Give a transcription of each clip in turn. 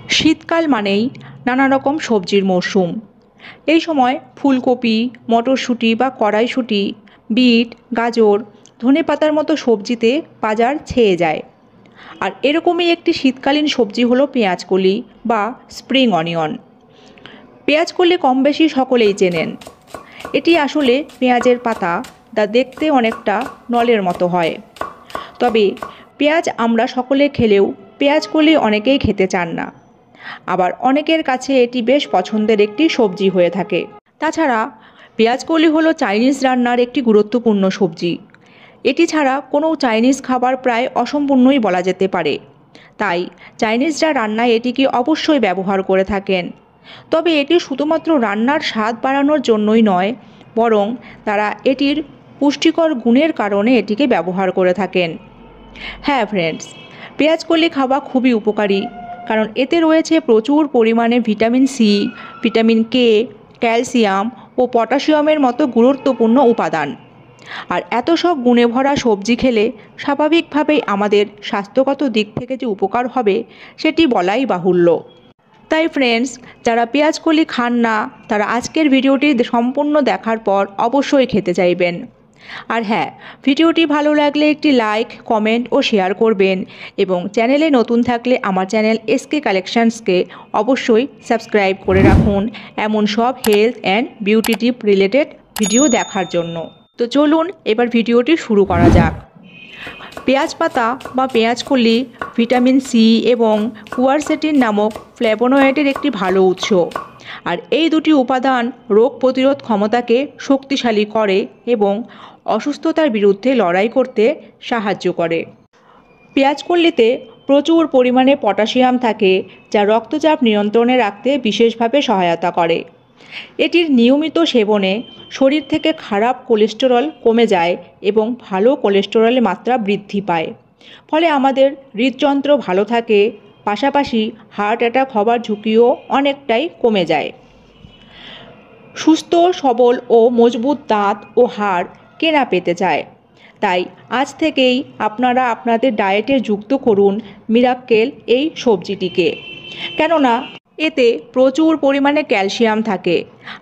শীতকাল মানেই নানা রকম সবজির মরশুম। এই সময় ফুলকপি, মটরশুঁটি বা কড়াইশুঁটি, বিট, গাজর, ধনেপাতার মতো সবজিতে বাজার ছেয়ে যায়। আর এরকমই একটি শীতকালীন সবজি হলো পেঁয়াজকলি বা স্প্রিং অনিয়ন। পেঁয়াজকলি কম বেশি সকলেই চেনেন। এটি আসলে পেঁয়াজের পাতা, যা দেখতে অনেকটা নলের মতো হয়। তবে পেঁয়াজ আমরা সকলে খেলেও পেঁয়াজকলি অনেকেই খেতে চান না। আবার অনেকের কাছে এটি বেশ পছন্দের একটি সবজি হয়ে থাকে। তাছাড়া পেঁয়াজকলি হলো চাইনিজ রান্নার একটি গুরুত্বপূর্ণ সবজি। এটি ছাড়া কোনো চাইনিজ খাবার প্রায় অসম্পূর্ণই বলা যেতে পারে। তাই চাইনিজরা রান্নায় এটিকে অবশ্যই ব্যবহার করে থাকেন। তবে এটি শুধুমাত্র রান্নার স্বাদ বাড়ানোর জন্যই নয়, বরং তারা এটির পুষ্টিকর গুণের কারণে এটিকে ব্যবহার করে থাকেন। হ্যাঁ ফ্রেন্ডস, পেঁয়াজকলি খাওয়া খুবই উপকারী, কারণ এতে রয়েছে প্রচুর পরিমাণে vitamin C, vitamin K, calcium ও পটাশিয়ামের মতো গুরুত্বপূর্ণ উপাদান। আর এত সব গুণে ভরা সবজি খেলে স্বাভাবিকভাবেই আমাদের স্বাস্থ্যগত দিক থেকে যে উপকার হবে সেটি বলাই বাহুল্য। তাই ফ্রেন্ডস, যারা পেঁয়াজকলি খান না তারা আজকের ভিডিওটি সম্পূর্ণ দেখার পর অবশ্যই খেতে চাইবেন। আর হ্যাঁ, ভিডিওটি ভালো লাগলে একটি লাইক, কমেন্ট ও শেয়ার করবেন এবং চ্যানেলে নতুন থাকলে আমার চ্যানেল এসকে কালেকশনসকে অবশ্যই সাবস্ক্রাইব করে রাখুন এমন সব health and beauty tip related video দেখার জন্য। তো চলুন এবার ভিডিওটি শুরু করা যাক। পেঁয়াজ পাতা বা পেঁয়াজকলি ভিটামিন সি এবং কুয়ারসেটিন নামক ফ্ল্যাভোনয়েডের একটি ভালো উৎস। আর এই দুটি উপাদান রোগ প্রতিরোধ ক্ষমতাকে শক্তিশালী করে এবং অসুস্থতার বিরুদ্ধে লড়াই করতে সাহায্য করে। পেঁয়াজকলিতে প্রচুর পরিমাণে পটাশিয়াম থাকে, যা রক্তচাপ নিয়ন্ত্রণে রাখতে বিশেষভাবে সহায়তা করে। এটির নিয়মিত সেবনে শরীর থেকে খারাপ কোলেস্টেরল কমে যায় এবং ভালো কোলেস্টেরলের মাত্রা বৃদ্ধি পায়। ফলে আমাদের হৃদযন্ত্র ভালো থাকে, পাশাপাশি হার্ট অ্যাটাক হবার ঝুঁকিও অনেকটাই কমে যায়। সুস্থ, সবল ও মজবুত দাঁত ও হাড় কে না পেতে চায়? তাই আজ থেকেই আপনারা আপনাদের ডায়েটে যুক্ত করুন মিরাক্কেল এই সবজিটিকে, কেননা এতে প্রচুর পরিমাণে ক্যালসিয়াম থাকে।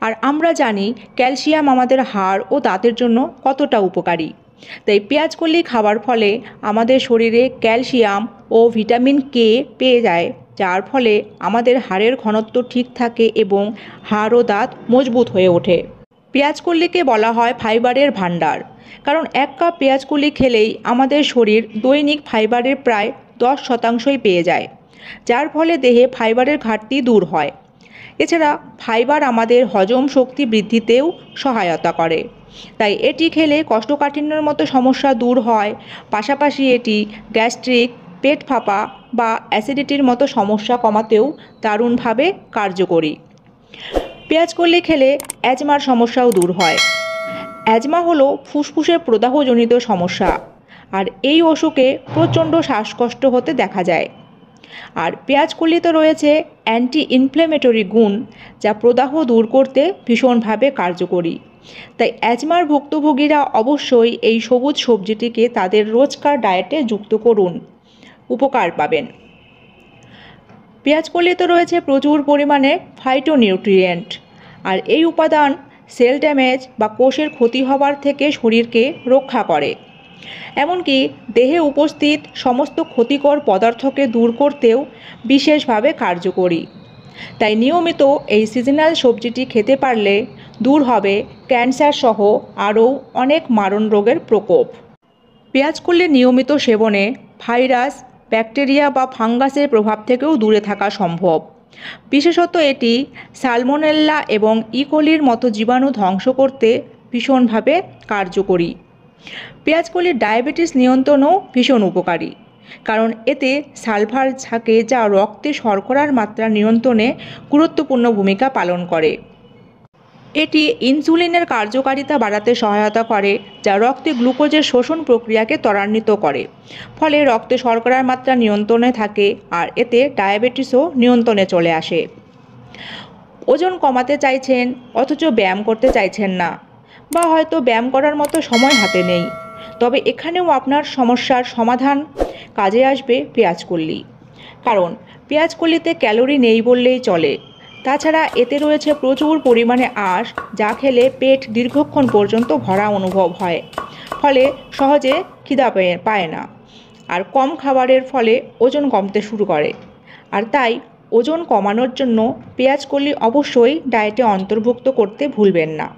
আর আমরা জানি ক্যালসিয়াম আমাদের হাড় ও দাঁতের জন্য কতটা উপকারী। তাই পেঁয়াজকলি খাওয়ার ফলে আমাদের শরীরে ক্যালসিয়াম ও ভিটামিন কে পেয়ে যায়, যার ফলে আমাদের হাড়ের ঘনত্ব ঠিক থাকে এবং হাড় ও দাঁত মজবুত হয়ে ওঠে। পেঁয়াজকলিকে বলা হয় ফাইবারের ভাণ্ডার, কারণ এক কাপ পেঁয়াজকলি খেলেই আমাদের শরীর দৈনিক ফাইবারের প্রায় 10% পেয়ে যায়, যার ফলে দেহে ফাইবারের ঘাটতি দূর হয়। এছাড়া ফাইবার আমাদের হজম শক্তি বৃদ্ধিতেও সহায়তা করে। তাই এটি খেলে কোষ্ঠকাঠিন্যের মতো সমস্যা দূর হয়। পাশাপাশি এটি গ্যাস্ট্রিক, পেট ফাঁপা বা অ্যাসিডিটির মতো সমস্যা কমাতেও দারুণভাবে কার্যকরী। পেঁয়াজকলি খেলে অ্যাজমার সমস্যাও দূর হয়। অ্যাজমা হলো ফুসফুসের প্রদাহজনিত সমস্যা, আর এই অসুখে প্রচণ্ড শ্বাসকষ্ট হতে দেখা যায়। আর পেঁয়াজকলিতে রয়েছে অ্যান্টি ইনফ্ল্যামেটরি গুণ, যা প্রদাহ দূর করতে ভীষণভাবে কার্যকরী। তাই অ্যাজমার ভুক্তভোগীরা অবশ্যই এই সবুজ সবজিটিকে তাদের রোজকার ডায়েটে যুক্ত করুন, উপকার পাবেন। পেঁয়াজকলিতে রয়েছে প্রচুর পরিমাণে ফাইটোনিউট্রিয়েন্ট, আর এই উপাদান সেল ড্যামেজ বা কোষের ক্ষতি হওয়ার থেকে শরীরকে রক্ষা করে। এমনকি দেহে উপস্থিত সমস্ত ক্ষতিকর পদার্থকে দূর করতেও বিশেষভাবে কার্যকরী। তাই নিয়মিত এই সিজনাল সবজিটি খেতে পারলে দূর হবে ক্যান্সার সহ আরও অনেক মারণ রোগের প্রকোপ। পেঁয়াজকলি নিয়মিত সেবনে ভাইরাস, ব্যাকটেরিয়া বা ফাঙ্গাসের প্রভাব থেকেও দূরে থাকা সম্ভব। বিশেষত এটি সালমোনেল্লা এবং ইকোলির মতো জীবাণু ধ্বংস করতে ভীষণভাবে কার্যকরী। পেঁয়াজকলি ডায়াবেটিস নিয়ন্ত্রণও ভীষণ উপকারী, কারণ এতে সালফার থাকে, যা রক্তে শর্করার মাত্রা নিয়ন্ত্রণে গুরুত্বপূর্ণ ভূমিকা পালন করে। এটি ইনসুলিনের কার্যকারিতা বাড়াতে সহায়তা করে, যা রক্তে গ্লুকোজের শোষণ প্রক্রিয়াকে ত্বরান্বিত করে। ফলে রক্তে শর্করার মাত্রা নিয়ন্ত্রণে থাকে, আর এতে ডায়াবেটিসও নিয়ন্ত্রণে চলে আসে। ওজন কমাতে চাইছেন অথচ ব্যায়াম করতে চাইছেন না, বা হয়তো ব্যায়াম করার মতো সময় হাতে নেই, তবে এখানেও আপনার সমস্যার সমাধান কাজে আসবে পেঁয়াজকলি। কারণ পেঁয়াজকলিতে ক্যালোরি নেই বললেই চলে। তাছাড়া এতে রয়েছে প্রচুর পরিমাণে আঁশ, যা খেলে পেট দীর্ঘক্ষণ পর্যন্ত ভরা অনুভব হয়, ফলে সহজে খিদা পায় না। আর কম খাবারের ফলে ওজন কমতে শুরু করে। আর তাই ওজন কমানোর জন্য পেঁয়াজকলি অবশ্যই ডায়েটে অন্তর্ভুক্ত করতে ভুলবেন না।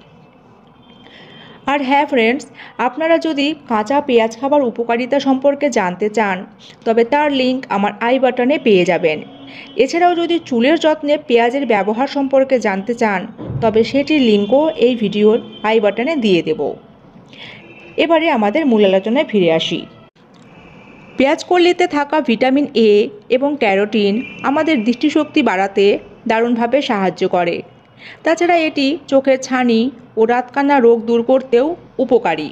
আর হ্যাঁ ফ্রেন্ডস, আপনারা যদি কাঁচা পেঁয়াজ খাবার উপকারিতা সম্পর্কে জানতে চান, তবে তার লিঙ্ক আমার আই বাটনে পেয়ে যাবেন। এছাড়াও যদি চুলের যত্নে পেঁয়াজের ব্যবহার সম্পর্কে জানতে চান, তবে সেটির লিঙ্কও এই ভিডিওর আই বাটনে দিয়ে দেব। এবারে আমাদের মূল আলোচনায় ফিরে আসি। পেঁয়াজকলিতে থাকা ভিটামিন এ এবং ক্যারোটিন আমাদের দৃষ্টিশক্তি বাড়াতে দারুণভাবে সাহায্য করে। তাছাড়া এটি চোখের ছানি ও রাতকানা রোগ দূর করতেও উপকারী।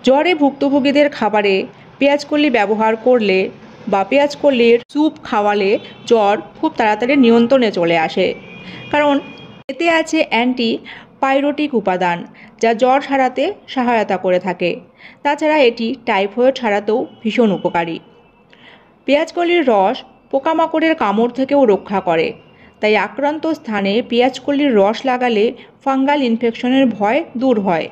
জ্বরে ভুক্তভোগীদের খাবারে পেঁয়াজকলি ব্যবহার করলে বা পেঁয়াজকলির স্যুপ খাওয়ালে জ্বর খুব তাড়াতাড়ি নিয়ন্ত্রণে চলে আসে, কারণ এতে আছে অ্যান্টিপাইরেটিক উপাদান, যা জ্বর সারাতে সহায়তা করে থাকে। তাছাড়া এটি টাইফয়েড সারাতেও ভীষণ উপকারী। পেঁয়াজকলির রস পোকামাকড়ের কামড় থেকেও রক্ষা করে, তাই আক্রান্ত স্থানে পেঁয়াজকলির রস লাগালে ফাঙ্গাল ইনফেকশনের ভয় দূর হয়।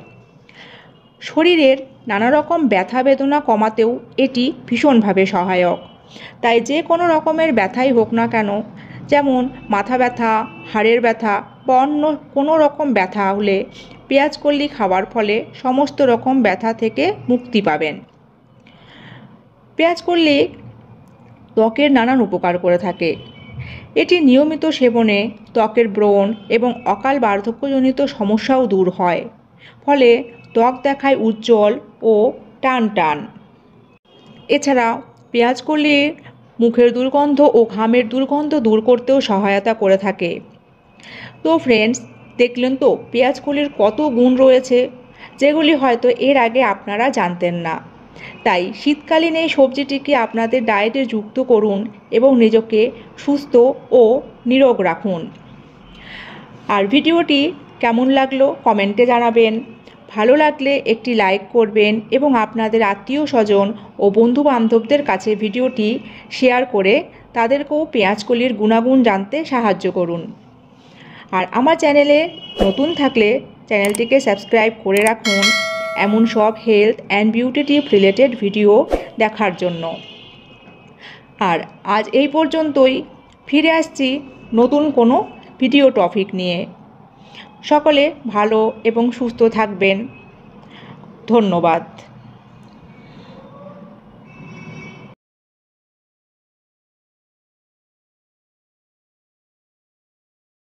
শরীরের নানা রকম ব্যথা বেদনা কমাতেও এটি ভীষণভাবে সহায়ক। তাই যে কোনো রকমের ব্যথাই হোক না কেন, যেমন মাথা ব্যথা, হাড়ের ব্যথা বা অন্য কোনো রকম ব্যথা হলে পেঁয়াজকলি খাওয়ার ফলে সমস্ত রকম ব্যথা থেকে মুক্তি পাবেন। পেঁয়াজকলি ত্বকের নানান উপকার করে থাকে। এটি নিয়মিত সেবনে ত্বকের ব্রণ এবং অকাল বার্ধক্যজনিত সমস্যাও দূর হয়, ফলে ত্বক দেখায় উজ্জ্বল ও টান টান। এছাড়া পেঁয়াজকলির মুখের দুর্গন্ধ ও ঘামের দুর্গন্ধ দূর করতেও সহায়তা করে থাকে। তো ফ্রেন্ডস, দেখলেন তো পেঁয়াজকলির কত গুণ রয়েছে, যেগুলি হয়তো এর আগে আপনারা জানতেন না। তাই শীতকালীন এই সবজিটিকে আপনাদের ডায়েটে যুক্ত করুন এবং নিজেকে সুস্থ ও নিরোগ রাখুন। আর ভিডিওটি কেমন লাগলো কমেন্টে জানাবেন। ভালো লাগলে একটি লাইক করবেন এবং আপনাদের আত্মীয় স্বজন ও বন্ধুবান্ধবদের কাছে ভিডিওটি শেয়ার করে তাদেরকেও পেঁয়াজকলির গুণাগুণ জানতে সাহায্য করুন। আর আমার চ্যানেলে নতুন থাকলে চ্যানেলটিকে সাবস্ক্রাইব করে রাখুন এমন সব health and beauty tip related video দেখার জন্য। আর আজ এই পর্যন্তই, ফিরে আসছি নতুন কোনো ভিডিও টপিক নিয়ে। সকলে ভালো এবং সুস্থ থাকবেন। ধন্যবাদ।